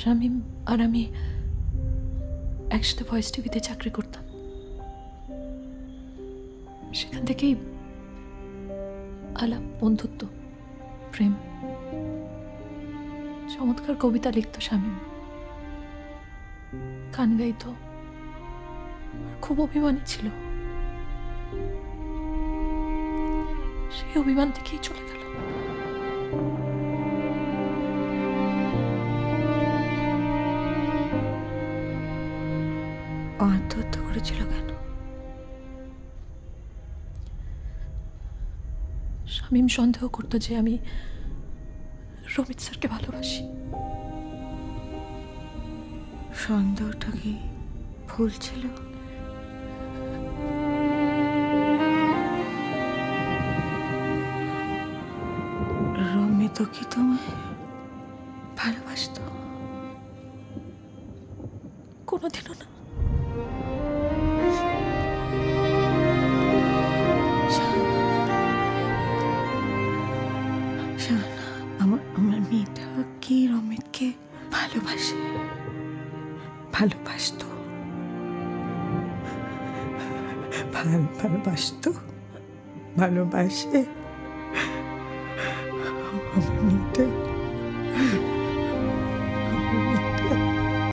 শামীম আর আমি একসাথে ভয়েস টিভিতে চাকরি করতাম। সেখান থেকেই আলাপ, বন্ধুত্ব, প্রেম। চমৎকার কবিতা লিখত শামীম, গান গাইত, খুব অভিমানী ছিল। সেই অভিমান থেকেই চলে গেল। আত্মহত্যা করেছিল কেন? শামীম সন্দেহ করতো যে আমি রমিত স্যারকে ভালোবাসি। সন্দেহটা কি ভুল ছিল? রমিত কি তোমায় ভালোবাসতো? কোনোদিনও না। আমার মেয়েটা কি রমিতকে ভালোবাসে? ভালোবাসতো? ভালোবাসতো? ভালোবাসে? আমার মেয়েটা